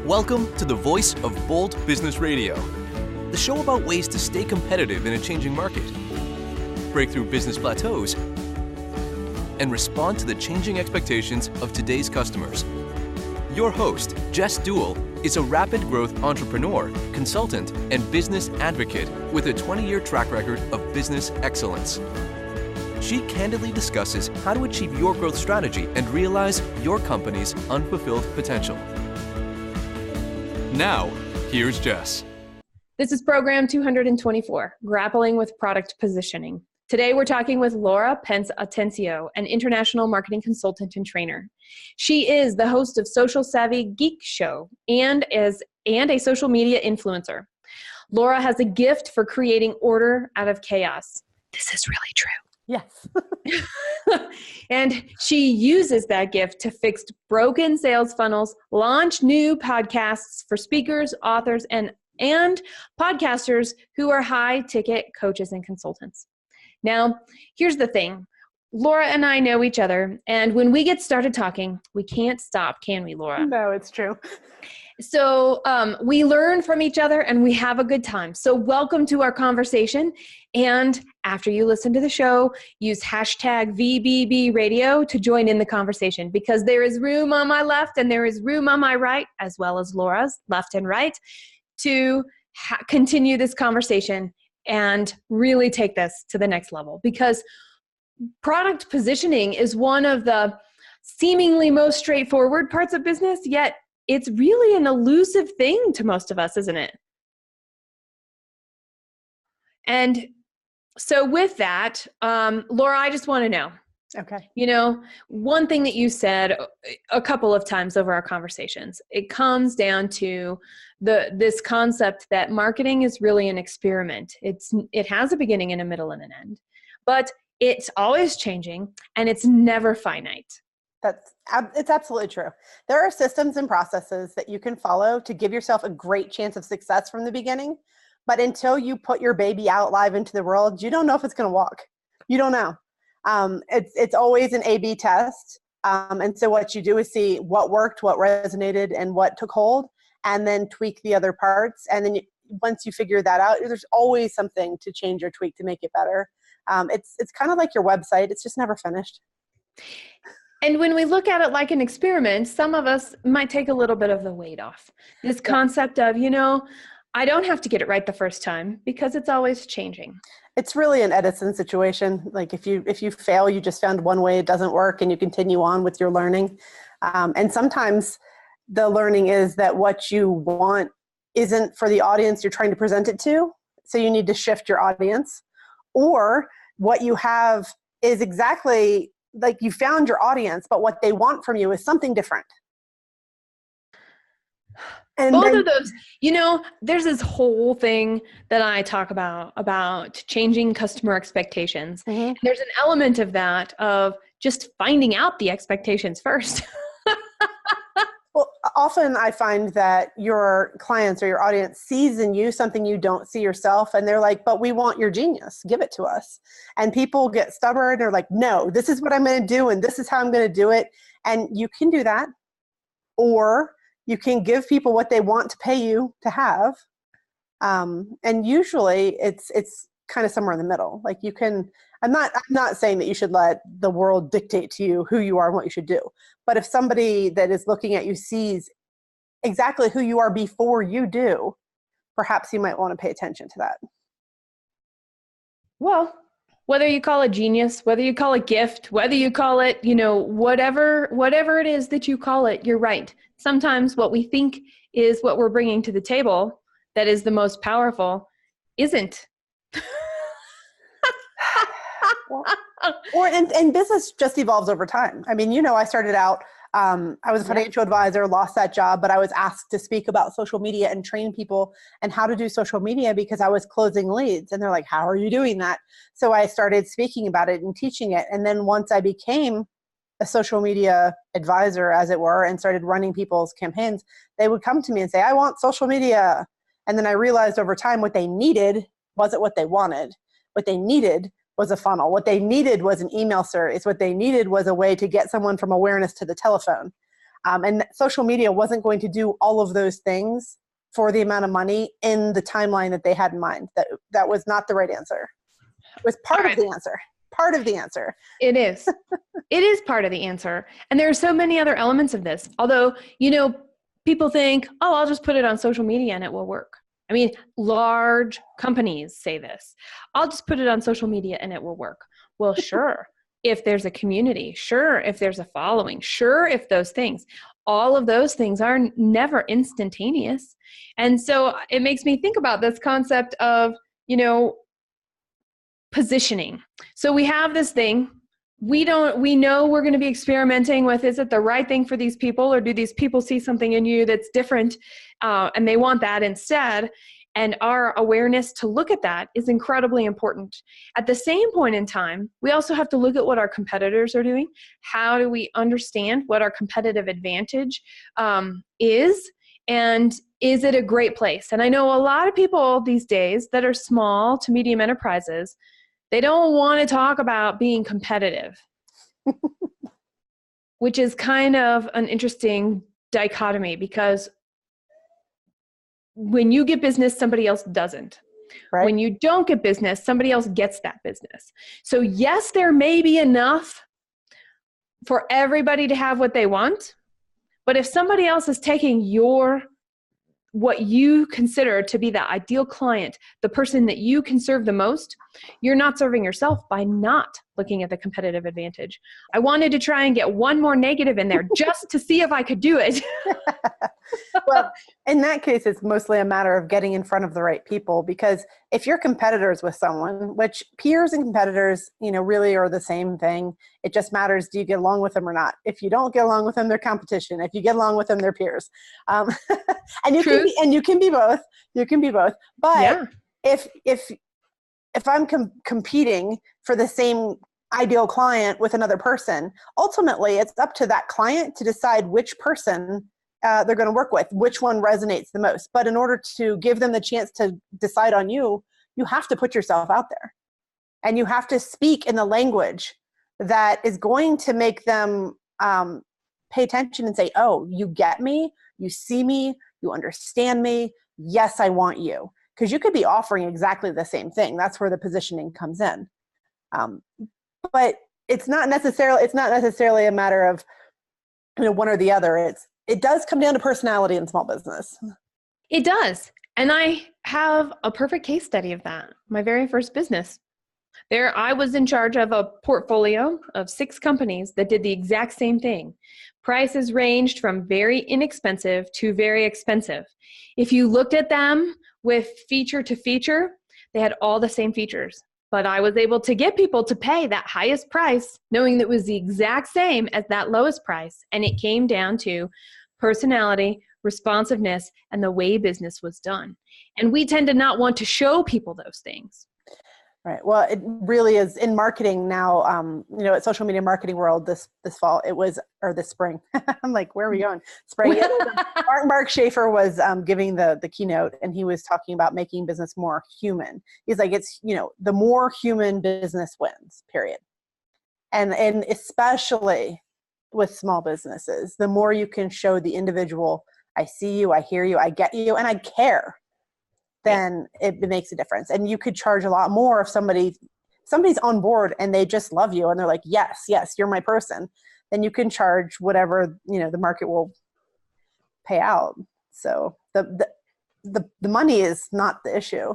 Welcome to the Voice of Bold Business Radio, the show about ways to stay competitive in a changing market, break through business plateaus, and respond to the changing expectations of today's customers. Your host, Jess Dewell, is a rapid growth entrepreneur, consultant, and business advocate with a 20-year track record of business excellence. She candidly discusses how to achieve your growth strategy and realize your company's unfulfilled potential. Now, here's Jess. This is program 224, Grappling with Product Positioning. Today, we're talking with Laura Pence Atencio, an international marketing consultant and trainer. She is the host of Social Savvy Geek Show and a social media influencer. Laura has a gift for creating order out of chaos. This is really true. Yes. And she uses that gift to fix broken sales funnels, launch new podcasts for speakers, authors, and podcasters who are high-ticket coaches and consultants. Now, here's the thing. Laura and I know each other, and when we get started talking, we can't stop, can we, Laura? No, it's true. So we learn from each other and we have a good time. So welcome to our conversation. And after you listen to the show, use hashtag VBB Radio to join in the conversation, because there is room on my left and there is room on my right, as well as Laura's left and right, to continue this conversation and really take this to the next level. Because product positioning is one of the seemingly most straightforward parts of business, yet it's really an elusive thing to most of us, isn't it? And so with that, Laura, I just want to know. Okay. You know, one thing that you said a couple of times over our conversations, it comes down to this concept that marketing is really an experiment. It has a beginning and a middle and an end, but it's always changing and it's never finite. It's absolutely true. There are systems and processes that you can follow to give yourself a great chance of success from the beginning. But until you put your baby out live into the world, you don't know if it's going to walk. You don't know. It's always an A/B test. And so what you do is see what worked, what resonated, and what took hold, and then tweak the other parts. And then once you figure that out, there's always something to change or tweak to make it better. It's kind of like your website. It's just never finished. And when we look at it like an experiment, some of us might take a little bit of the weight off. This concept of, I don't have to get it right the first time because it's always changing. It's really an Edison situation. Like if you fail, you just found one way it doesn't work and you continue on with your learning. And sometimes the learning is that what you want isn't for the audience you're trying to present it to. So you need to shift your audience. Or what you have is exactly like you found your audience, but what they want from you is something different. And both of those, there's this whole thing that I talk about changing customer expectations. Mm-hmm. And there's an element of that of just finding out the expectations first. Well, often I find that your clients or your audience sees in you something you don't see yourself. And they're like, but we want your genius. Give it to us. And people get stubborn. They're like, no, this is what I'm going to do. And this is how I'm going to do it. And you can do that. Or you can give people what they want to pay you to have. And usually it's kind of somewhere in the middle. Like I'm not saying that you should let the world dictate to you who you are and what you should do. But if somebody that is looking at you sees exactly who you are before you do, perhaps you might want to pay attention to that. Well, whether you call it genius, whether you call it gift, whether you call it, whatever it is that you call it, you're right. Sometimes what we think is what we're bringing to the table that is the most powerful isn't. And business just evolves over time. I mean, I started out, I was a financial advisor, lost that job, but I was asked to speak about social media and train people and how to do social media because I was closing leads. And they're like, how are you doing that? So I started speaking about it and teaching it. And then once I became a social media advisor, as it were, and started running people's campaigns, they would come to me and say, I want social media. And then I realized over time what they needed wasn't what they wanted. What they needed was a funnel. What they needed was an email series. What they needed was a way to get someone from awareness to the telephone. And social media wasn't going to do all of those things for the amount of money in the timeline that they had in mind. That was not the right answer. It was part of the answer. Part of the answer. It is. It is part of the answer. And there are so many other elements of this. Although, people think, oh, I'll just put it on social media and it will work. I mean, large companies say this. I'll just put it on social media and it will work. Well, sure. If there's a community, sure. If there's a following, sure. If those things, all of those things are never instantaneous. And so it makes me think about this concept of, positioning. So we have this thing. We know we're going to be experimenting with, is it the right thing for these people, or do these people see something in you that's different and they want that instead? And our awareness to look at that is incredibly important. At the same point in time, we also have to look at what our competitors are doing. How do we understand what our competitive advantage is? And is it a great place? And I know a lot of people these days that are small to medium enterprises, they don't want to talk about being competitive, which is kind of an interesting dichotomy, because when you get business, somebody else doesn't. Right. When you don't get business, somebody else gets that business. So yes, there may be enough for everybody to have what they want, but if somebody else is taking what you consider to be the ideal client, the person that you can serve the most, you're not serving yourself by not looking at the competitive advantage. I wanted to try and get one more negative in there just to see if I could do it. Well, in that case, it's mostly a matter of getting in front of the right people, because if you're competitors with someone, which peers and competitors, really are the same thing. It just matters, do you get along with them or not? If you don't get along with them, they're competition. If you get along with them, they're peers. And you can be both. You can be both. But if I'm competing for the same ideal client with another person, ultimately it's up to that client to decide which person they're going to work with, which one resonates the most. But in order to give them the chance to decide on you, you have to put yourself out there, and you have to speak in the language that is going to make them pay attention and say, oh, you get me, you see me, you understand me. Yes, I want you. Because you could be offering exactly the same thing. That's where the positioning comes in. But it's not necessarily a matter of one or the other. It does come down to personality in small business. It does. And I have a perfect case study of that. My very first business. There, I was in charge of a portfolio of 6 companies that did the exact same thing. Prices ranged from very inexpensive to very expensive. If you looked at them with feature to feature, they had all the same features. But I was able to get people to pay that highest price, knowing that it was the exact same as that lowest price. And it came down to personality, responsiveness, and the way business was done. And we tend to not want to show people those things. Right. Well, it really is in marketing now. At Social Media Marketing World this fall, or this spring. I'm like, where are we going? Spring. Mark Schaefer was giving the keynote, and he was talking about making business more human. He's like, it's the more human business wins. Period. And especially with small businesses, the more you can show the individual, I see you, I hear you, I get you, and I care, then it makes a difference. And you could charge a lot more if somebody's on board and they just love you and they're like, yes, you're my person. Then you can charge whatever, the market will pay out. So the money is not the issue.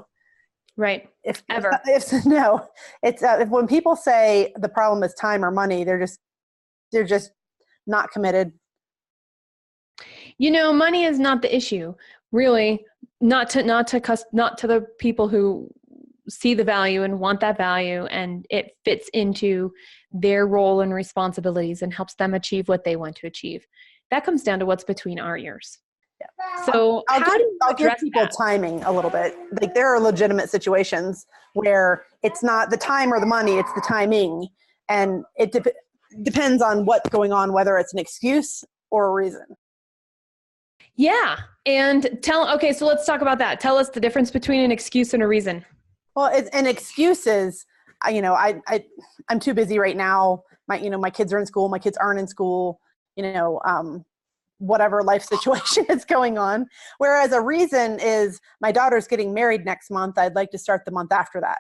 Right. If when people say the problem is time or money, they're just not committed. Money is not the issue, really. Not to the people who see the value and want that value, and it fits into their role and responsibilities and helps them achieve what they want to achieve. That comes down to what's between our ears. Yeah. So I'll give people timing a little bit. Like, there are legitimate situations where it's not the time or the money, it's the timing. And it depends on what's going on, whether it's an excuse or a reason. Yeah. And so let's talk about that. Tell us the difference between an excuse and a reason. Well, an excuse is, I'm too busy right now. My kids are in school. My kids aren't in school. whatever life situation is going on. Whereas a reason is my daughter's getting married next month. I'd like to start the month after that.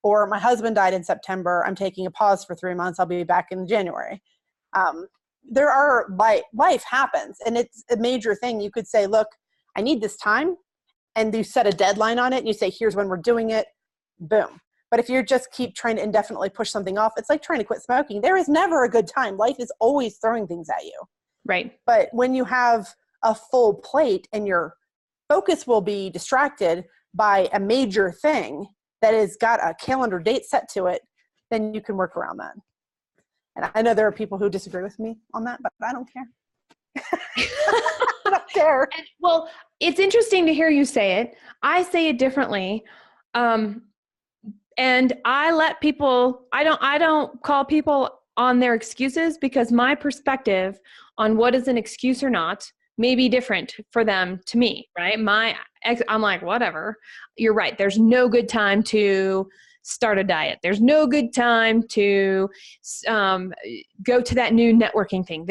Or my husband died in September. I'm taking a pause for 3 months. I'll be back in January. There are life happens, and it's a major thing. You could say, look, I need this time, and you set a deadline on it, and you say, here's when we're doing it. Boom. But if you just keep trying to indefinitely push something off, it's like trying to quit smoking. There is never a good time. Life is always throwing things at you. Right. But when you have a full plate and your focus will be distracted by a major thing that has got a calendar date set to it, then you can work around that. And I know there are people who disagree with me on that, but I don't care. I don't care. Well, it's interesting to hear you say it. I say it differently. And I let people, I don't call people on their excuses, because my perspective on what is an excuse or not may be different for them to me, right? I'm like, whatever. You're right. There's no good time to start a diet. There's no good time to go to that new networking thing.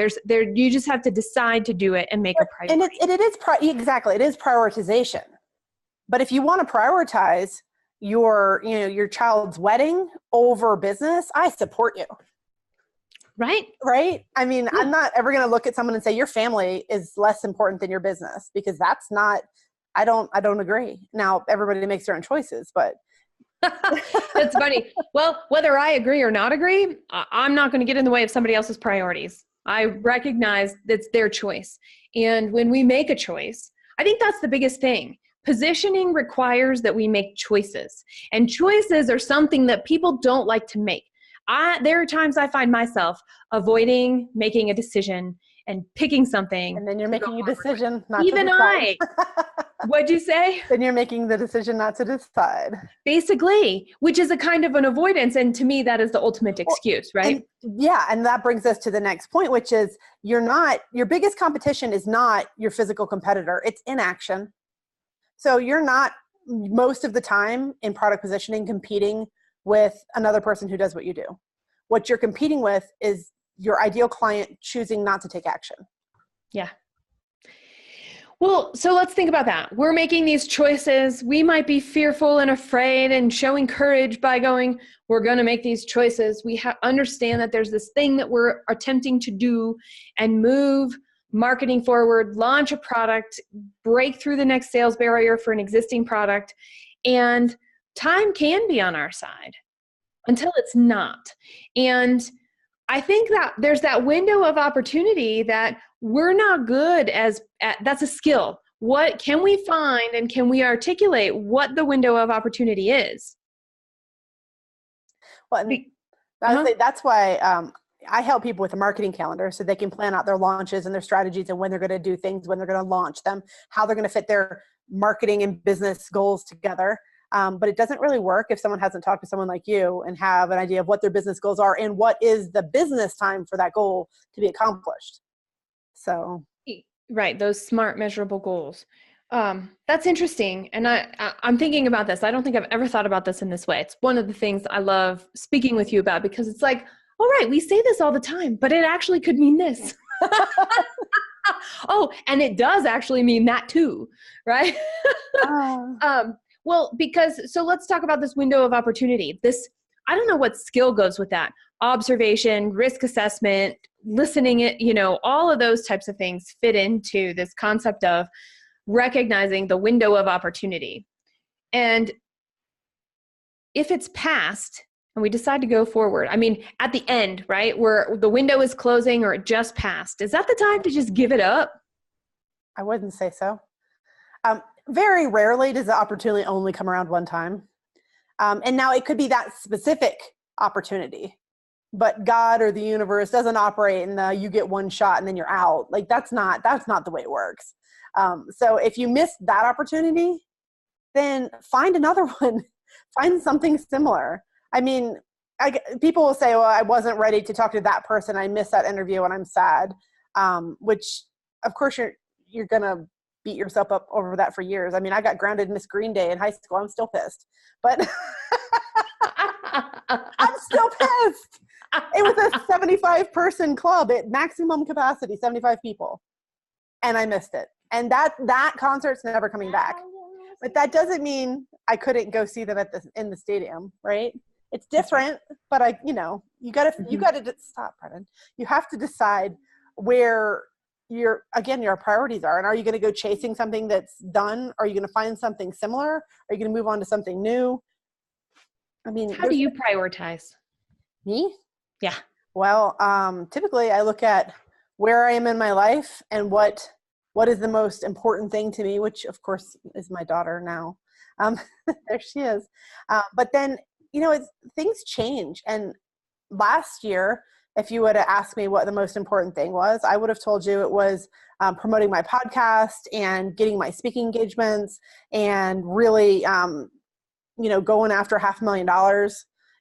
You just have to decide to do it and make a priority. And exactly. It is prioritization. But if you want to prioritize your child's wedding over business, I support you. Right? I mean, I'm not ever going to look at someone and say your family is less important than your business, because that's not, I don't agree. Now, everybody makes their own choices, but. That's funny. Well, whether I agree or not agree, I'm not going to get in the way of somebody else's priorities. I recognize that's their choice. And when we make a choice, I think that's the biggest thing. Positioning requires that we make choices, and choices are something that people don't like to make. There are times I find myself avoiding making a decision and picking something. And then you're making a decision not to decide. What'd you say? Then you're making the decision not to decide. Basically, which is a kind of an avoidance. And to me, that is the ultimate excuse, right? And that brings us to the next point, which is your biggest competition is not your physical competitor. It's inaction. So you're not most of the time in product positioning competing with another person who does what you do. What you're competing with is your ideal client choosing not to take action. Yeah. Well, so let's think about that. We're making these choices. We might be fearful and afraid and showing courage by going, we're going to make these choices. We understand that there's this thing that we're attempting to do and move marketing forward, launch a product, break through the next sales barrier for an existing product. And time can be on our side until it's not. And I think that there's that window of opportunity that we're not good at. That's a skill. What can we find, and can we articulate what the window of opportunity is? Well, I would say that's why I help people with a marketing calendar so they can plan out their launches and their strategies and when they're going to do things, when they're going to launch them, how they're going to fit their marketing and business goals together. But it doesn't really work if someone hasn't talked to someone like you and have an idea of what their business goals are and what is the business time for that goal to be accomplished. So, right. Those smart, measurable goals. That's interesting. And I'm thinking about this. I don't think I've ever thought about this in this way. It's one of the things I love speaking with you about, because it's like, all right, we say this all the time, but it actually could mean this. Oh, and it does actually mean that too, right? Well, so let's talk about this window of opportunity. I don't know what skill goes with that. Observation, risk assessment, listening, all of those types of things fit into this concept of recognizing the window of opportunity. And if it's past and we decide to go forward, I mean, at the end, right, where the window is closing or it just passed, is that the time to just give it up? I wouldn't say so. Very rarely does the opportunity only come around one time. And now it could be that specific opportunity, but God or the universe doesn't operate in you get one shot and then you're out. Like that's not the way it works. So if you miss that opportunity, then find another one, find something similar. I mean, people will say, well, I wasn't ready to talk to that person. I missed that interview and I'm sad. Which of course you're going to beat yourself up over that for years. I mean, I got grounded in Miss Green Day in high school. I'm still pissed, but I'm still pissed. It was a 75 person club at maximum capacity, 75 people. and I missed it. And that concert's never coming back. But that doesn't mean I couldn't go see them in the stadium, right? It's different, but you gotta stop, Brennan. You have to decide where your priorities are. And are you going to go chasing something that's done? Are you going to find something similar? Are you going to move on to something new? I mean, how do you prioritize? Me? Yeah. Well, typically I look at where I am in my life and what is the most important thing to me, which of course is my daughter now. There she is. But then, things change. And last year, if you would have asked me what the most important thing was, I would have told you it was promoting my podcast and getting my speaking engagements and really, going after $500,000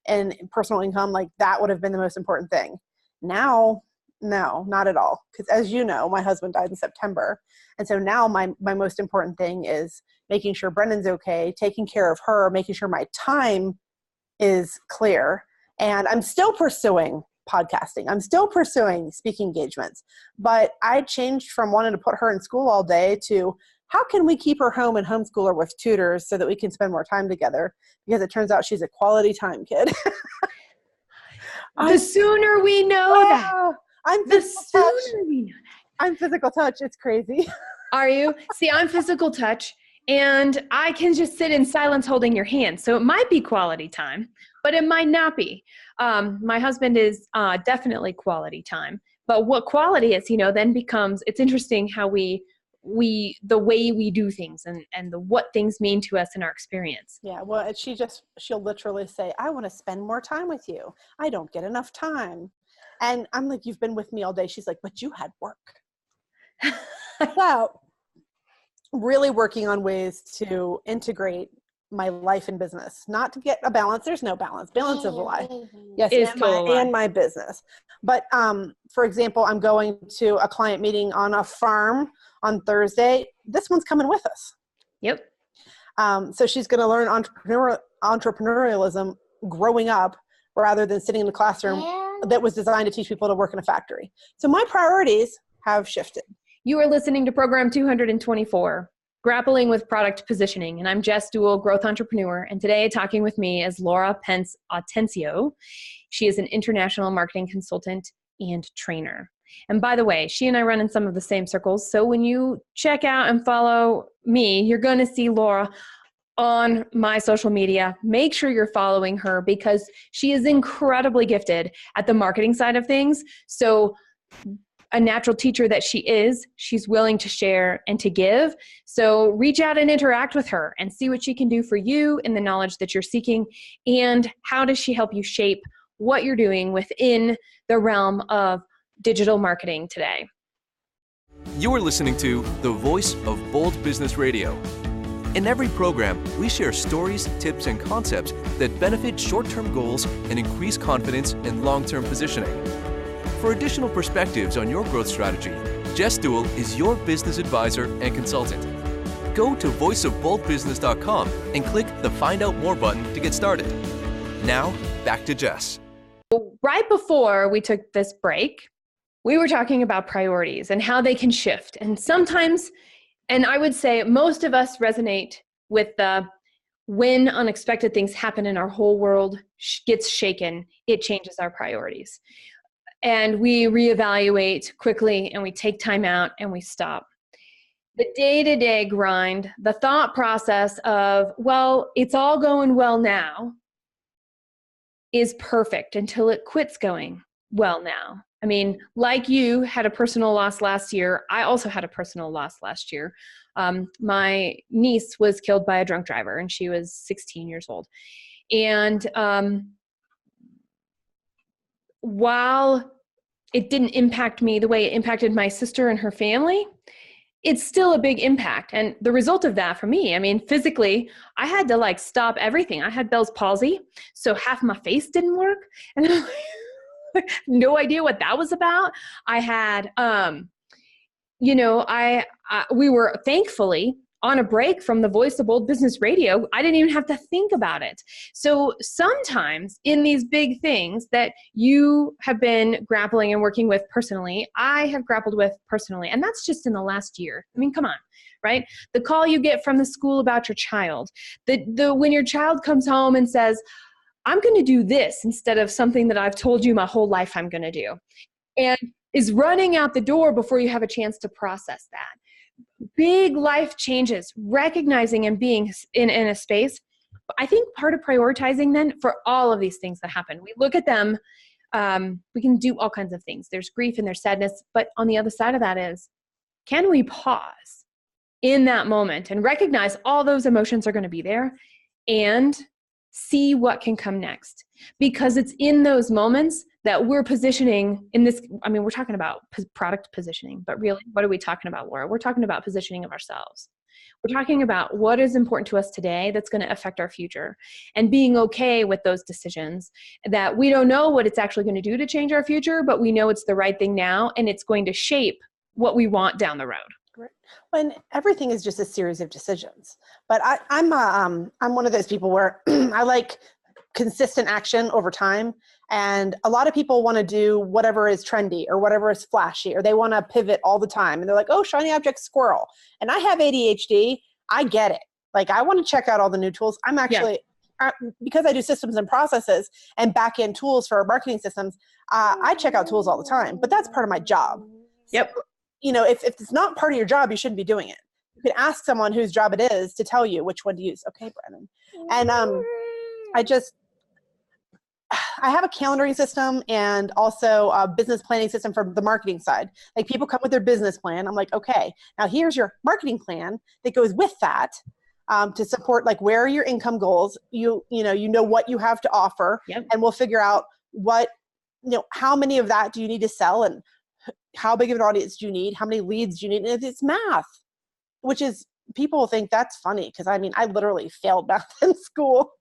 in personal income. Like that would have been the most important thing. Now, no, not at all. Because as you know, my husband died in September. And so now my most important thing is making sure Brennan's okay, taking care of her, making sure my time is clear. And I'm still pursuing podcasting. I'm still pursuing speaking engagements. But I changed from wanting to put her in school all day to how can we keep her home and homeschool her with tutors so that we can spend more time together? Because it turns out she's a quality time kid. The sooner we know that. I'm physical touch. It's crazy. Are you? See, I'm physical touch, and I can just sit in silence holding your hand. So it might be quality time, but it might not be. My husband is definitely quality time. But what quality is, then becomes, it's interesting how the way we do things and what things mean to us in our experience. Yeah, well, she'll literally say, I want to spend more time with you. I don't get enough time. And I'm like, you've been with me all day. She's like, but you had work. So really working on ways to integrate my life and business, not to get a balance. There's no balance. Balance is a lie. Yes, and my business. But for example, I'm going to a client meeting on a farm on Thursday. This one's coming with us. Yep. So she's going to learn entrepreneurialism growing up rather than sitting in the classroom that was designed to teach people to work in a factory. So my priorities have shifted. You are listening to program 224, Grappling with Product Positioning. And I'm Jess Dewell, growth entrepreneur. And today talking with me is Laura Pence Atencio. She is an international marketing consultant and trainer. And by the way, she and I run in some of the same circles. So when you check out and follow me, you're going to see Laura on my social media. Make sure you're following her because she is incredibly gifted at the marketing side of things. So a natural teacher that she's willing to share and to give. So reach out and interact with her and see what she can do for you in the knowledge that you're seeking. And how does she help you shape what you're doing within the realm of digital marketing today? You are listening to the voice of Bold Business Radio. In every program, we share stories, tips, and concepts that benefit short-term goals and increase confidence in long-term positioning. For additional perspectives on your growth strategy, Jess Dewell is your business advisor and consultant. Go to voiceofboldbusiness.com and click the Find Out More button to get started. Now, back to Jess. Right before we took this break, we were talking about priorities and how they can shift. And sometimes, and I would say most of us resonate with when unexpected things happen and our whole world gets shaken, it changes our priorities. And we reevaluate quickly and we take time out and we stop. The day-to-day grind, the thought process of, well, it's all going well now, is perfect until it quits going well now. I mean, like you had a personal loss last year, I also had a personal loss last year. My niece was killed by a drunk driver and she was 16 years old. And while it didn't impact me the way it impacted my sister and her family, it's still a big impact. And the result of that for me, I mean, physically, I had to stop everything. I had Bell's palsy, so half my face didn't work. And I'm no idea what that was about. I had, we were thankfully on a break from the Voice of Bold Business Radio. I didn't even have to think about it. So sometimes in these big things that you have been grappling and working with personally, I have grappled with personally, and that's just in the last year. I mean, come on, right? The call you get from the school about your child, when your child comes home and says, I'm going to do this instead of something that I've told you my whole life I'm going to do, and is running out the door before you have a chance to process that. Big life changes, recognizing and being in a space. I think part of prioritizing then for all of these things that happen, we look at them, we can do all kinds of things. There's grief and there's sadness, but on the other side of that is, can we pause in that moment and recognize all those emotions are going to be there and see what can come next? Because it's in those moments that we're positioning in this. I mean, we're talking about product positioning, but really, what are we talking about, Laura? We're talking about positioning of ourselves. We're talking about what is important to us today that's going to affect our future, and being okay with those decisions that we don't know what it's actually going to do to change our future, but we know it's the right thing now, and it's going to shape what we want down the road. Right. When everything is just a series of decisions. But I'm one of those people where I like consistent action over time. And a lot of people want to do whatever is trendy or whatever is flashy, or they want to pivot all the time. And they're like, oh, shiny object squirrel. And I have ADHD. I get it. Like, I want to check out all the new tools. I'm actually, because I do systems and processes and back-end tools for our marketing systems, I check out tools all the time. But that's part of my job. Yep. So, you know, if it's not part of your job, you shouldn't be doing it. You can ask someone whose job it is to tell you which one to use. Okay, Brennan. And I have a calendaring system and also a business planning system for the marketing side. Like, people come with their business plan. I'm like, okay, now here's your marketing plan that goes with that to support, like, where are your income goals? You know what you have to offer. Yep. And we'll figure out how many of that do you need to sell, and how big of an audience do you need? How many leads do you need? And it's math, which is, people think that's funny because, I mean, I literally failed math in school.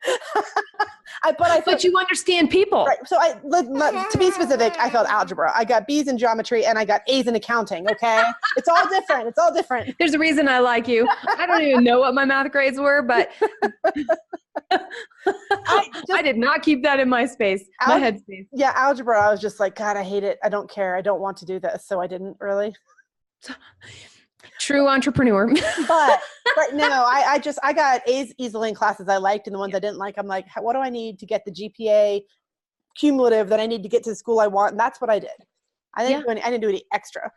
But you understand people. Right. So to be specific, I failed algebra. I got B's in geometry and I got A's in accounting. Okay. It's all different. It's all different. There's a reason I like you. I don't even know what my math grades were, but I did not keep that in my space, my head space. Yeah. Algebra. I was just like, God, I hate it. I don't care. I don't want to do this. So I didn't really. True entrepreneur. But right now, I got A's easily in classes I liked, and the ones I didn't like, I'm like, what do I need to get the GPA cumulative that I need to get to the school I want? And that's what I did. I didn't do any extra.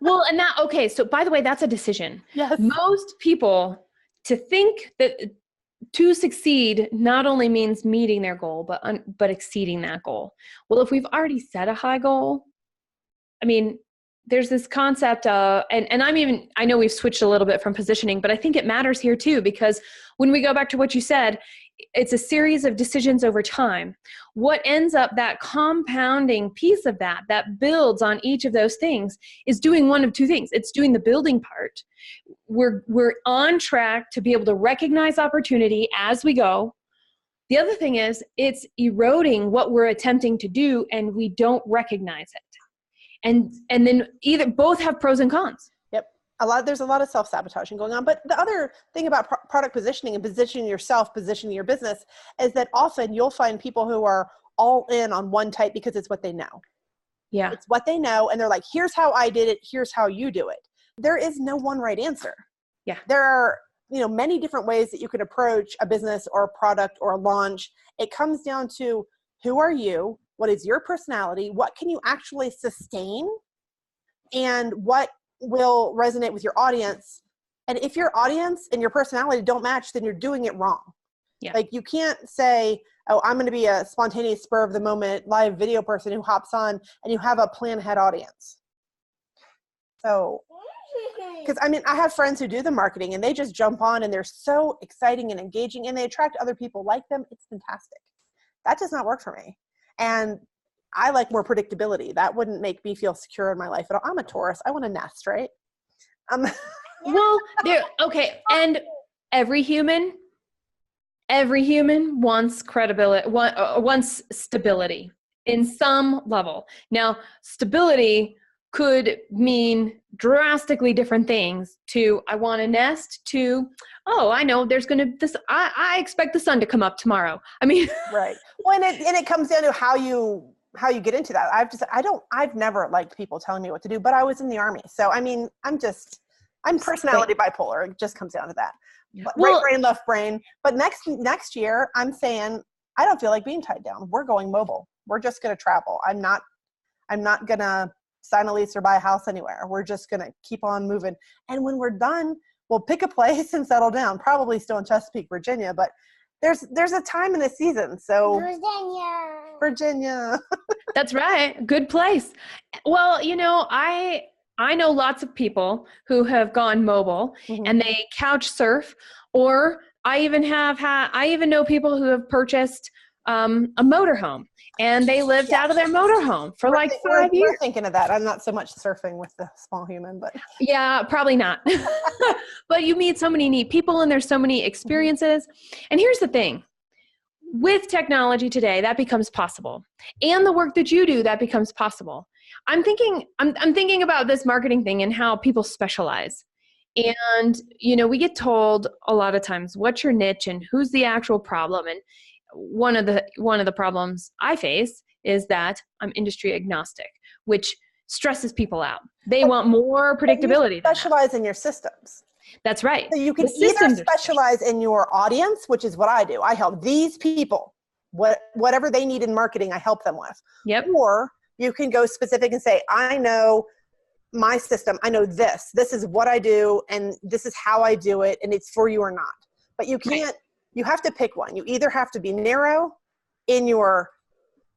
Well, and okay. So by the way, that's a decision. Yes. Most people, to think that to succeed not only means meeting their goal, but exceeding that goal. Well, if we've already set a high goal, I mean, there's this concept and I know we've switched a little bit from positioning, but I think it matters here too, because when we go back to what you said, it's a series of decisions over time. What ends up that compounding piece of that builds on each of those things is doing one of two things. It's doing the building part. We're on track to be able to recognize opportunity as we go. The other thing is it's eroding what we're attempting to do, and we don't recognize it. And then both have pros and cons. Yep. There's a lot of self-sabotaging going on. But the other thing about product positioning and positioning yourself, positioning your business, is that often you'll find people who are all in on one type because it's what they know. Yeah. It's what they know. And they're like, here's how I did it. Here's how you do it. There is no one right answer. Yeah. There are, many different ways that you could approach a business or a product or a launch. It comes down to, who are you? What is your personality? What can you actually sustain? And what will resonate with your audience? And if your audience and your personality don't match, then you're doing it wrong. Yeah. Like, you can't say, oh, I'm going to be a spontaneous, spur of the moment live video person who hops on, and you have a plan ahead audience. So, because I have friends who do the marketing and they just jump on and they're so exciting and engaging and they attract other people like them. It's fantastic. That does not work for me. And I like more predictability. That wouldn't make me feel secure in my life at all. I'm a Taurus. I want to nest, right? Well, okay. And every human wants credibility, wants stability in some level. Now, stability could mean drastically different things to I want a nest to, oh, I know there's going to this. I expect the sun to come up tomorrow. I mean, right. Well, and it comes down to how you get into that. I've never liked people telling me what to do, but I was in the Army. So, I mean, I'm personality bipolar. It just comes down to that. But right brain, left brain. But next year, I'm saying, I don't feel like being tied down. We're going mobile. We're just going to travel. I'm not going to sign a lease or buy a house anywhere. We're just going to keep on moving. And when we're done, we'll pick a place and settle down, probably still in Chesapeake, Virginia, but there's a time and a season. So Virginia. That's right. Good place. Well, I know lots of people who have gone mobile and they couch surf, or I even know people who have purchased a motorhome and they lived out of their motorhome for like 5 years. We're thinking of that. I'm not so much surfing with the small human, but yeah, probably not. But you meet so many neat people and there's so many experiences. And here's the thing. With technology today, that becomes possible. And the work that you do, that becomes possible. I'm thinking about this marketing thing and how people specialize. And, we get told a lot of times, what's your niche and who's the actual problem? And one of the problems I face is that I'm industry agnostic, which stresses people out. They want more predictability. You specialize in your systems. That's right. So you can either specialize in your audience, which is what I do. I help these people, whatever they need in marketing, I help them with. Yep. Or you can go specific and say, I know my system. I know this. This is what I do, and this is how I do it, and it's for you or not. But you can't. Right. You have to pick one. You either have to be narrow in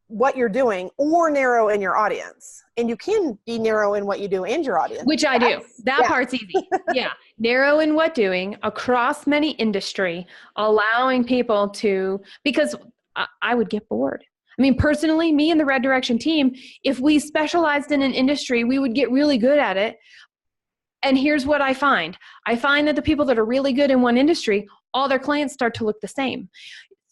what you're doing or narrow in your audience. And you can be narrow in what you do and your audience. Which I do. That part's easy. Yeah. Narrow in what doing across many industry, allowing people to, because I would get bored. I mean, personally, me and the Red Direction team, if we specialized in an industry, we would get really good at it. And here's what I find. I find that the people that are really good in one industry, all their clients start to look the same.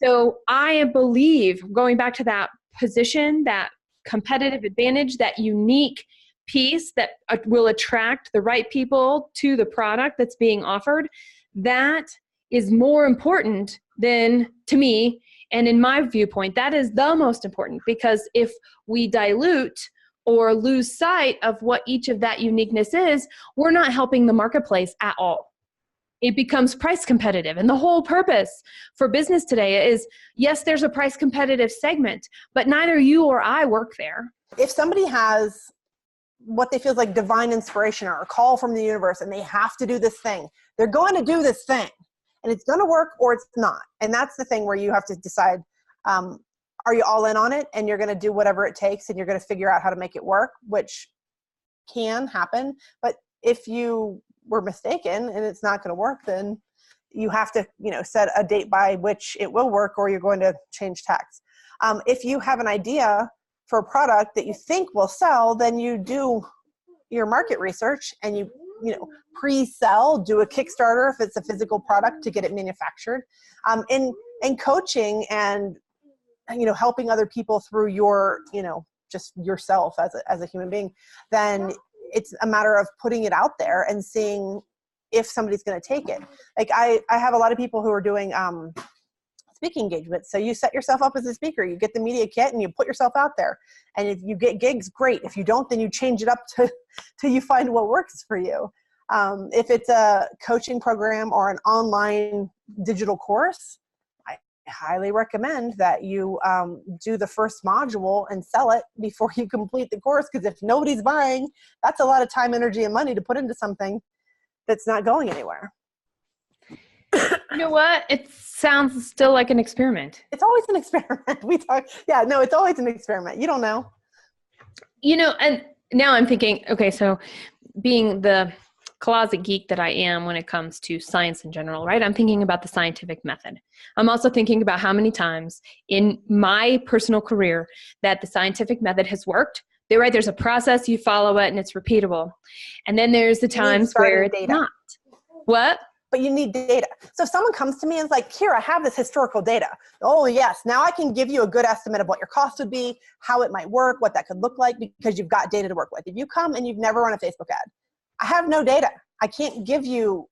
So I believe, going back to that position, that competitive advantage, that unique piece that will attract the right people to the product that's being offered, that is more important than, to me, and in my viewpoint, that is the most important, because if we dilute or lose sight of what each of that uniqueness is, we're not helping the marketplace at all. It becomes price competitive. And the whole purpose for business today is, yes, there's a price competitive segment, but neither you or I work there. If somebody has what they feel like divine inspiration or a call from the universe and they have to do this thing, they're going to do this thing and it's going to work or it's not. And that's the thing where you have to decide, are you all in on it and you're going to do whatever it takes and you're going to figure out how to make it work, which can happen. But if you were mistaken and it's not going to work, then you have to, set a date by which it will work, or you're going to change tacks. If you have an idea for a product that you think will sell, then you do your market research and you pre-sell, do a Kickstarter if it's a physical product to get it manufactured. In coaching and helping other people through your just yourself as a human being, then it's a matter of putting it out there and seeing if somebody's going to take it. Like I have a lot of people who are doing speaking engagements. So you set yourself up as a speaker, you get the media kit and you put yourself out there. And if you get gigs, great. If you don't, then you change it up till you find what works for you. If it's a coaching program or an online digital course, I highly recommend that you do the first module and sell it before you complete the course. Because if nobody's buying, that's a lot of time, energy, and money to put into something that's not going anywhere. You know what? It sounds still like an experiment. It's always an experiment. It's always an experiment. You don't know. And now I'm thinking, okay, so being the closet geek that I am when it comes to science in general, right? I'm thinking about the scientific method. I'm also thinking about how many times in my personal career that the scientific method has worked. There's a process, you follow it, and it's repeatable. And then there's the times where it's not. What? but you need data. So if someone comes to me and is like, here, I have this historical data. Oh yes, now I can give you a good estimate of what your cost would be, how it might work, what that could look like, because you've got data to work with. If you come and you've never run a Facebook ad, I have no data. I can't give you,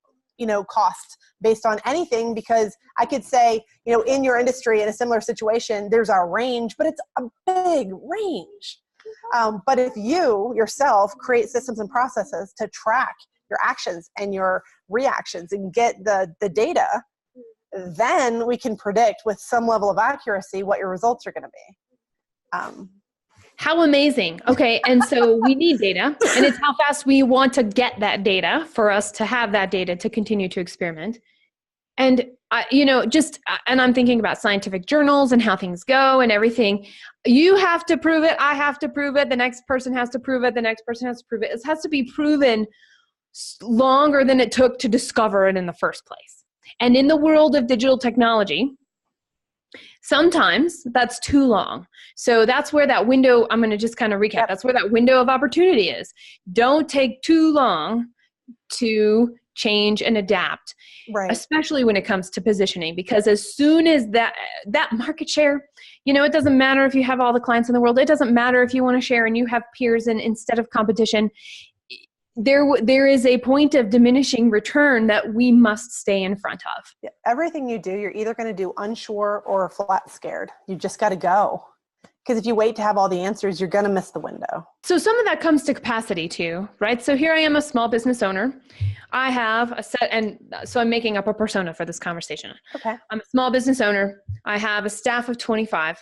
cost based on anything, because I could say, in your industry in a similar situation, there's a range, but it's a big range. But if you yourself create systems and processes to track your actions and your reactions and get the data, then we can predict with some level of accuracy what your results are going to be. How amazing. Okay. And so we need data, and it's how fast we want to get that data for us to have that data to continue to experiment. And, and I'm thinking about scientific journals and how things go and everything. You have to prove it. I have to prove it. The next person has to prove it. The next person has to prove it. It has to be proven longer than it took to discover it in the first place. And in the world of digital technology, sometimes that's too long. So that's where that window, I'm going to just kind of recap. That's where that window of opportunity is. Don't take too long to change and adapt, right? Especially when it comes to positioning, because as soon as that market share, it doesn't matter if you have all the clients in the world. It doesn't matter if you want to share and you have peers and instead of competition. There is a point of diminishing return that we must stay in front of. Yeah. Everything you do, you're either going to do unsure or flat scared. You just got to go. Because if you wait to have all the answers, you're going to miss the window. So some of that comes to capacity too, right? So here I am, a small business owner. I have a set, and so I'm making up a persona for this conversation. Okay. I'm a small business owner. I have a staff of 25.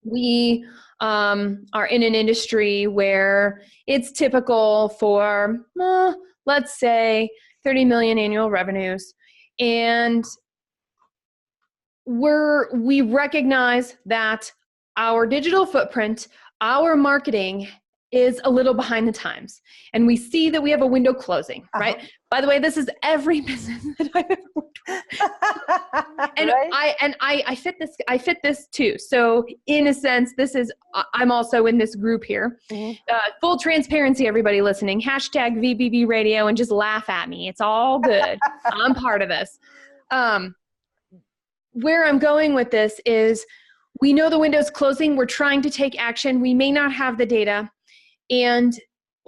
We are in an industry where it's typical for, let's say, 30 million annual revenues. And we recognize that our digital footprint, our marketing is a little behind the times. And we see that we have a window closing, right? By the way, this is every business that I've ever worked with. And right? I fit this too. So in a sense, I'm also in this group here. Mm-hmm. Full transparency, everybody listening, hashtag VBB radio, and just laugh at me. It's all good. I'm part of this. Where I'm going with this is, we know the window's closing. We're trying to take action. We may not have the data. And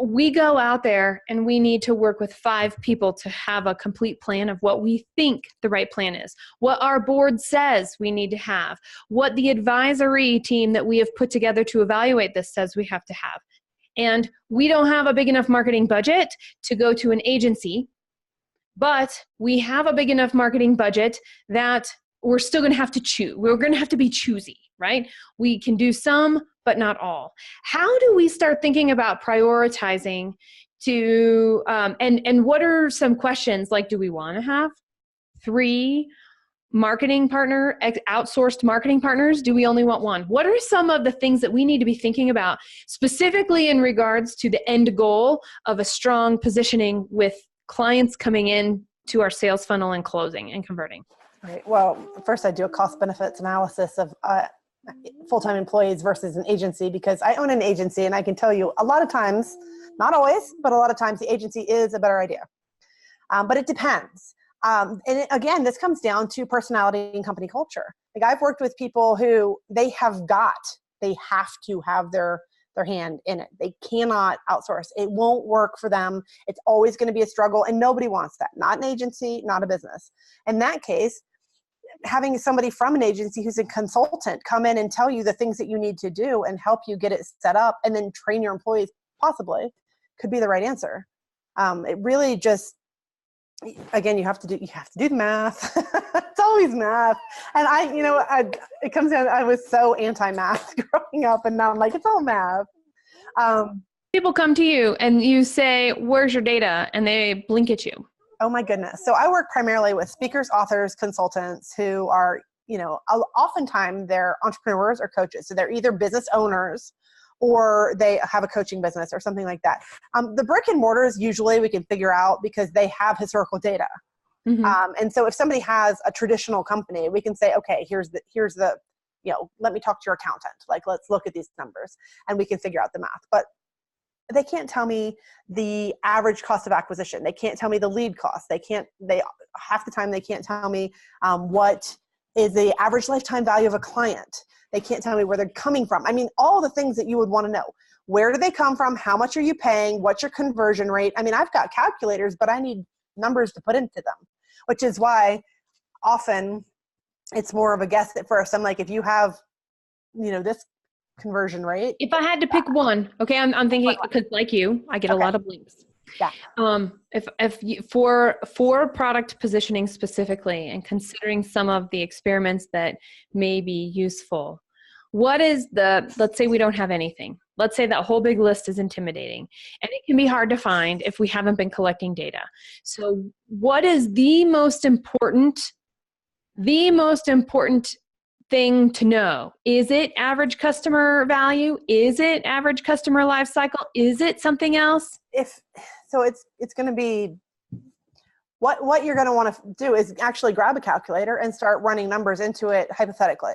we go out there and we need to work with 5 people to have a complete plan of what we think the right plan is, what our board says we need to have, what the advisory team that we have put together to evaluate this says we have to have. And we don't have a big enough marketing budget to go to an agency, but we have a big enough marketing budget that we're still going to have to choose. We're going to have to be choosy, right? We can do some, but not all. How do we start thinking about prioritizing to, and what are some questions like, do we want to have 3 outsourced marketing partners? Do we only want 1? What are some of the things that we need to be thinking about specifically in regards to the end goal of a strong positioning with clients coming in to our sales funnel and closing and converting? Right. Well, first I do a cost benefits analysis of full-time employees versus an agency, because I own an agency and I can tell you a lot of times, not always, but a lot of times the agency is a better idea. But it depends. Again, this comes down to personality and company culture. Like, I've worked with people who they have to have their hand in it. They cannot outsource. It won't work for them. It's always going to be a struggle, and nobody wants that. Not an agency, not a business. In that case, having somebody from an agency who's a consultant come in and tell you the things that you need to do and help you get it set up and then train your employees possibly could be the right answer. It really just, again, you have to do the math. It's always math. And it comes down, I was so anti-math growing up, and now I'm like, it's all math. People come to you and you say, where's your data? And they blink at you. Oh my goodness. So I work primarily with speakers, authors, consultants who are, oftentimes they're entrepreneurs or coaches. So they're either business owners or they have a coaching business or something like that. The brick and mortars, usually we can figure out because they have historical data. Mm-hmm. And so if somebody has a traditional company, we can say, okay, here's the, let me talk to your accountant. Like, let's look at these numbers and we can figure out the math. But they can't tell me the average cost of acquisition. They can't tell me the lead cost. Half the time they can't tell me what is the average lifetime value of a client. They can't tell me where they're coming from. I mean, all the things that you would want to know. Where do they come from? How much are you paying? What's your conversion rate? I mean, I've got calculators, but I need numbers to put into them, which is why often it's more of a guess at first. I'm like, if you have, this conversion rate. If I had to pick one, okay, I'm thinking, because like you, I get a lot of links. Yeah. If you, for product positioning specifically, and considering some of the experiments that may be useful, let's say we don't have anything. Let's say that whole big list is intimidating, and it can be hard to find if we haven't been collecting data. So what is the most important thing to know? Is it average customer value? Is it average customer life cycle? Is it something else? It's going to be what you're going to want to do is actually grab a calculator and start running numbers into it hypothetically.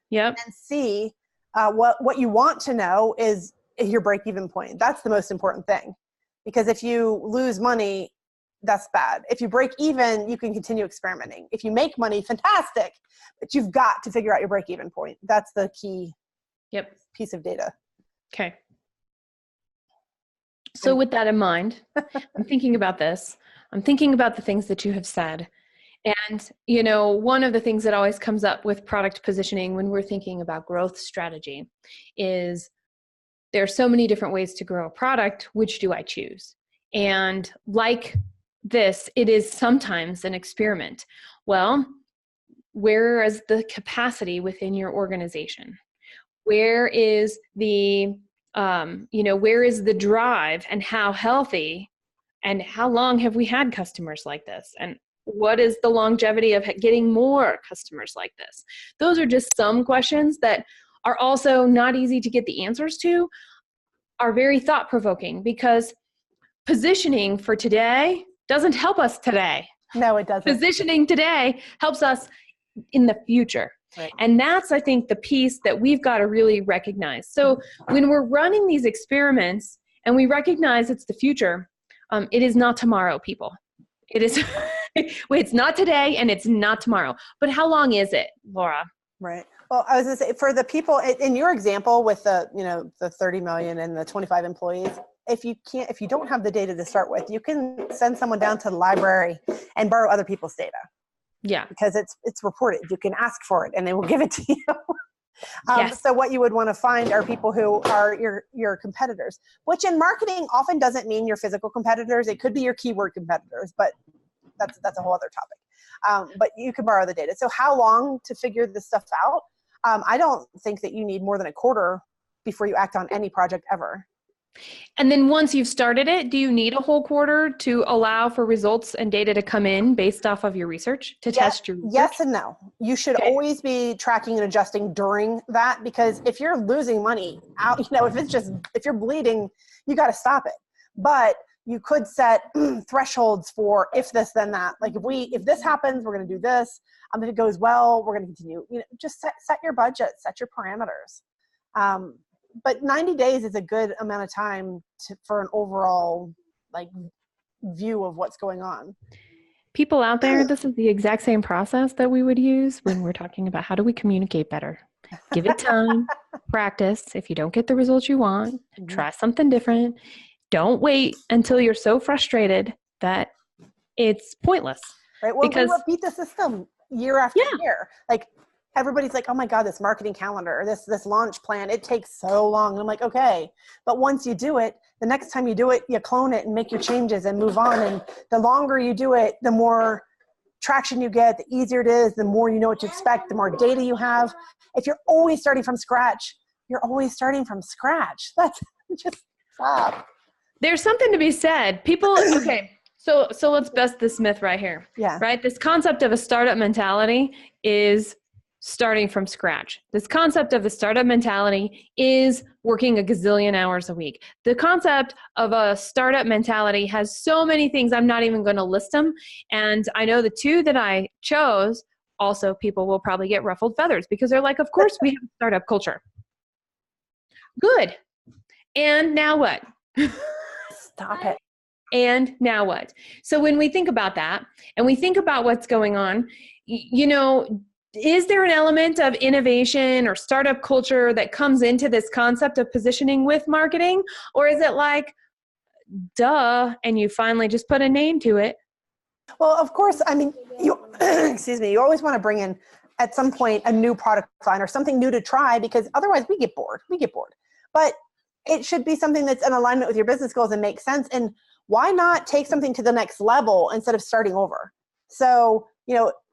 Yep. And see what you want to know is your break-even point. That's the most important thing, because if you lose money, that's bad. If you break even, you can continue experimenting. If you make money, fantastic, but you've got to figure out your break-even point. That's the key piece of data. Okay. So with that in mind, I'm thinking about this. I'm thinking about the things that you have said. And, one of the things that always comes up with product positioning when we're thinking about growth strategy is there are so many different ways to grow a product. Which do I choose? And like this, it is sometimes an experiment. Well, where is the capacity within your organization? Where is the, where is the drive, and how healthy and how long have we had customers like this? And what is the longevity of getting more customers like this? Those are just some questions that are also not easy to get the answers to, are very thought-provoking, because positioning for today doesn't help us today. No, it doesn't. Positioning today helps us in the future. Right. And that's, I think, the piece that we've got to really recognize. So when we're running these experiments and we recognize it's the future, it is not tomorrow, people. It is, it's not today and it's not tomorrow. But how long is it, Laura? Right. Well, I was going to say, for the people in your example with the 30 million and the 25 employees, if you don't have the data to start with, you can send someone down to the library and borrow other people's data. Yeah. Because it's reported. You can ask for it and they will give it to you. Yes. So what you would want to find are people who are your competitors, which in marketing often doesn't mean your physical competitors. It could be your keyword competitors, but that's a whole other topic. But you can borrow the data. So how long to figure this stuff out? I don't think that you need more than a quarter before you act on any project ever. And then once you've started it, do you need a whole quarter to allow for results and data to come in based off of your research, to test your research? Yes and no. You should always be tracking and adjusting during that, because if you're losing money out, if you're bleeding, you got to stop it. But you could set thresholds for if this, then that. Like if this happens, we're going to do this. If it goes well, we're going to continue. Just set your budget, set your parameters. But 90 days is a good amount of time for an overall view of what's going on. People out there, this is the exact same process that we would use when we're talking about how do we communicate better. Give it time, practice. If you don't get the results you want, try something different. Don't wait until you're so frustrated that it's pointless. Right. Well, we repeat the system year after year. Everybody's like, oh my God, this marketing calendar, this launch plan, it takes so long. And I'm like, okay. But once you do it, the next time you do it, you clone it and make your changes and move on. And the longer you do it, the more traction you get, the easier it is, the more you know what to expect, the more data you have. If you're always starting from scratch, you're always starting from scratch. That's just stop. There's something to be said. People, okay. So let's bust this myth right here. Yeah. Right? This concept of a startup mentality is starting from scratch. This concept of the startup mentality is working a gazillion hours a week. The concept of a startup mentality has so many things, I'm not even going to list them. And I know the two that I chose, also people will probably get ruffled feathers because they're like, of course we have a startup culture. Good. And now what? Stop it. And now what? So when we think about that and we think about what's going on, is there an element of innovation or startup culture that comes into this concept of positioning with marketing? Or is it like, duh, and you finally just put a name to it? Well, of course, I mean, you always want to bring in at some point a new product line or something new to try, because otherwise we get bored. But it should be something that's in alignment with your business goals and makes sense. And why not take something to the next level instead of starting over? So,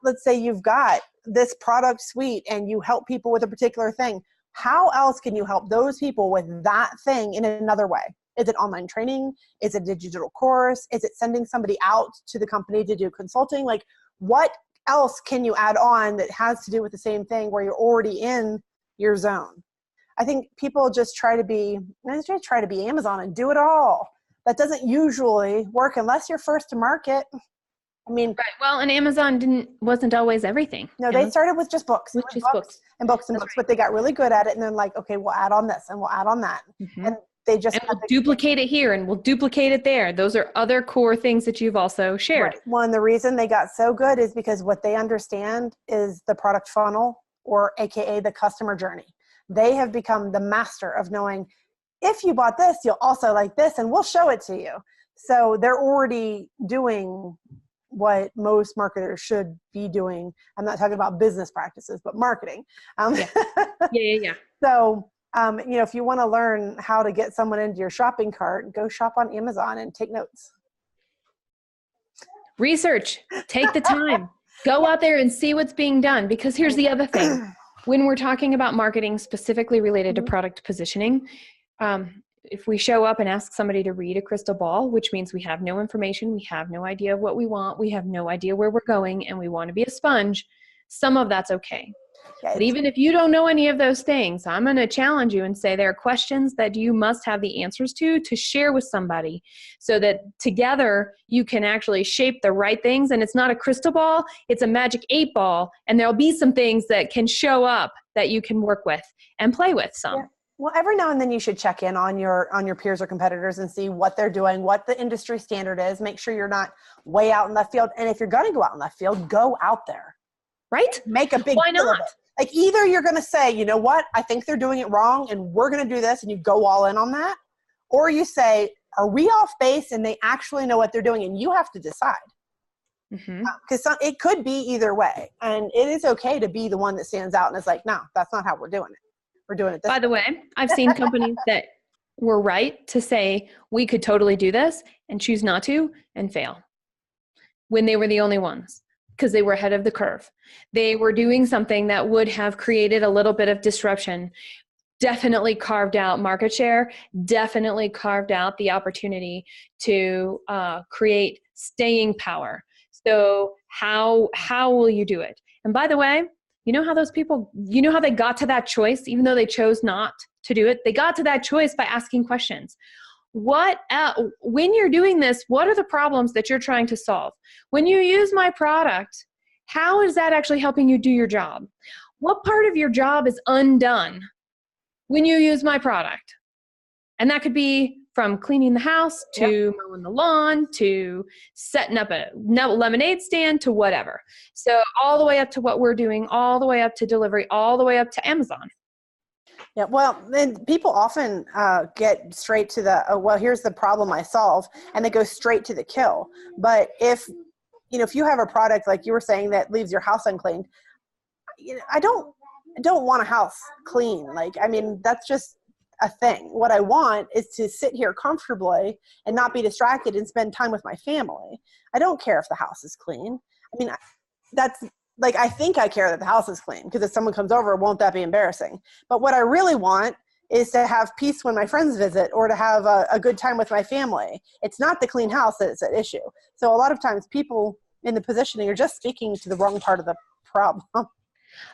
let's say you've got this product suite and you help people with a particular thing. How else can you help those people with that thing in another way? Is it online training? Is it a digital course? Is it sending somebody out to the company to do consulting? Like, what else can you add on that has to do with the same thing where you're already in your zone? I think people just try to be Amazon and do it all. That doesn't usually work unless you're first to market. I mean, right. Well, and Amazon wasn't always everything. No, they started with just books. With just books. And books, Right. but they got really good at it. And then like, okay, we'll add on this and we'll add on that. Mm-hmm. And they just we'll duplicate it here and we'll duplicate it there. Those are other core things that you've also shared. Right. Well, and the reason they got so good is because what they understand is the product funnel, or AKA the customer journey. They have become the master of knowing, if you bought this, you'll also like this, and we'll show it to you. So they're already doing what most marketers should be doing. I'm not talking about business practices, but marketing. Yeah. So, if you want to learn how to get someone into your shopping cart, go shop on Amazon and take notes. Research, take the time, go out there and see what's being done. Because here's the other thing. When we're talking about marketing specifically related to product positioning, if we show up and ask somebody to read a crystal ball, which means we have no information, we have no idea of what we want, we have no idea where we're going, and we want to be a sponge, some of that's okay. Yeah, but even if you don't know any of those things, I'm going to challenge you and say there are questions that you must have the answers to share with somebody so that together you can actually shape the right things. And it's not a crystal ball, it's a magic 8 ball. And there'll be some things that can show up that you can work with and play with some. Yeah. Well, every now and then you should check in on your peers or competitors and see what they're doing, what the industry standard is. Make sure you're not way out in left field. And if you're going to go out in left field, go out there. Right? Make a big Why deal not? of it. Like, either you're going to say, you know what, I think they're doing it wrong and we're going to do this, and you go all in on that. Or you say, are we off base and they actually know what they're doing? And you have to decide. Because it could be either way. And it is okay to be the one that stands out and is like, no, that's not how we're doing it. We're doing it this way. By the way, I've seen companies that were right to say we could totally do this and choose not to and fail when they were the only ones because they were ahead of the curve. They were doing something that would have created a little bit of disruption, definitely carved out market share, definitely carved out the opportunity to create staying power. So how will you do it? And by the way, you know how those people, you know how they got to that choice, even though they chose not to do it? They got to that choice by asking questions. When you're doing this, what are the problems that you're trying to solve? When you use my product, how is that actually helping you do your job? What part of your job is undone when you use my product? And that could be from cleaning the house to mowing the lawn to setting up a lemonade stand to whatever. So all the way up to what we're doing, all the way up to delivery, all the way up to Amazon. Yeah, well, then people often get straight to the, here's the problem I solve, and they go straight to the kill. But if you have a product like you were saying that leaves your house uncleaned, I don't want a house clean. That's just a thing. What I want is to sit here comfortably and not be distracted and spend time with my family. I don't care if the house is clean. I think I care that the house is clean, because if someone comes over, won't that be embarrassing? But what I really want is to have peace when my friends visit, or to have a good time with my family. It's not the clean house that is at issue. So a lot of times people in the positioning are just speaking to the wrong part of the problem.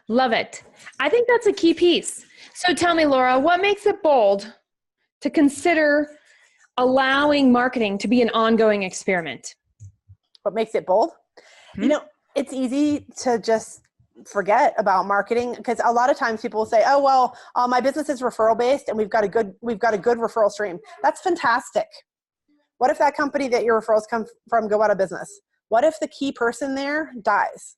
Love it. I think that's a key piece. So tell me, Laura, what makes it bold to consider allowing marketing to be an ongoing experiment? What makes it bold? It's easy to just forget about marketing, because a lot of times people will say, oh, well, my business is referral based and we've got a good referral stream. That's fantastic. What if that company that your referrals come from go out of business? What if the key person there dies?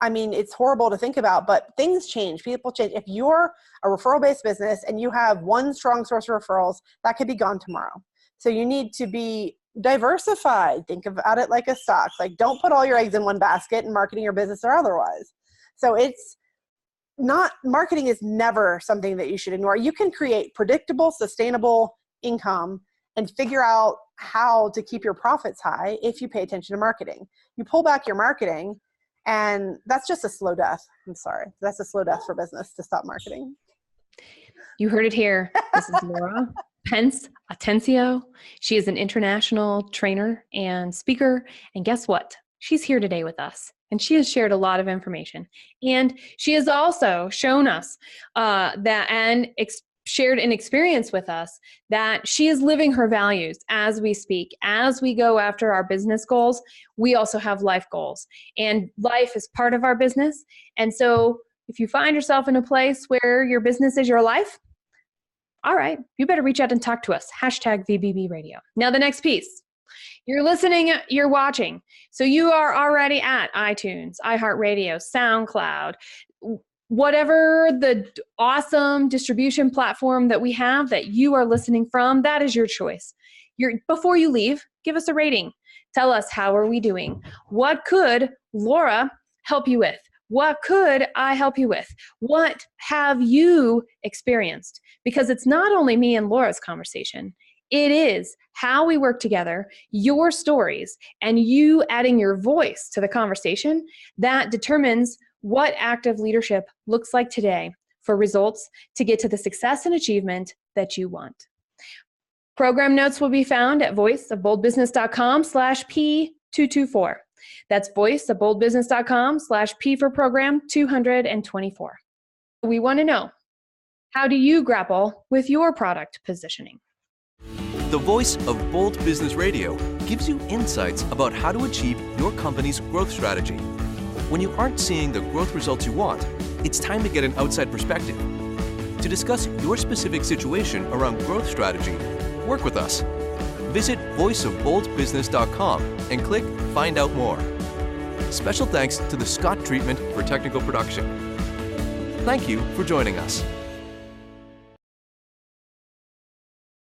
I mean, it's horrible to think about, but things change. People change. If you're a referral-based business and you have one strong source of referrals, that could be gone tomorrow. So you need to be diversified. Think about it like a stock. Like, don't put all your eggs in one basket in marketing your business or otherwise. So it's not, marketing is never something that you should ignore. You can create predictable, sustainable income and figure out how to keep your profits high if you pay attention to marketing. You pull back your marketing, and that's just a slow death. I'm sorry. That's a slow death for business to stop marketing. You heard it here. This is Laura Pence Atencio. She is an international trainer and speaker. And guess what? She's here today with us. And she has shared a lot of information. And she has also shown us shared an experience with us that she is living her values as we speak. As we go after our business goals, we also have life goals. And life is part of our business. And so if you find yourself in a place where your business is your life, all right, you better reach out and talk to us. #VBB Radio. Now the next piece. You're listening, you're watching. So you are already at iTunes, iHeartRadio, SoundCloud, whatever the awesome distribution platform that we have that you are listening from, that is your choice. Before you leave, give us a rating. Tell us, how are we doing? What could Laura help you with? What could I help you with? What have you experienced? Because it's not only me and Laura's conversation. It is how we work together, your stories, and you adding your voice to the conversation that determines what active leadership looks like today for results to get to the success and achievement that you want. Program notes will be found at voiceofboldbusiness.com/P224. That's voiceofboldbusiness.com/P for program 224. We want to know, how do you grapple with your product positioning? The Voice of Bold Business Radio gives you insights about how to achieve your company's growth strategy. When you aren't seeing the growth results you want, it's time to get an outside perspective. To discuss your specific situation around growth strategy, work with us. Visit voiceofboldbusiness.com and click Find Out More. Special thanks to the Scott Treatment for technical production. Thank you for joining us.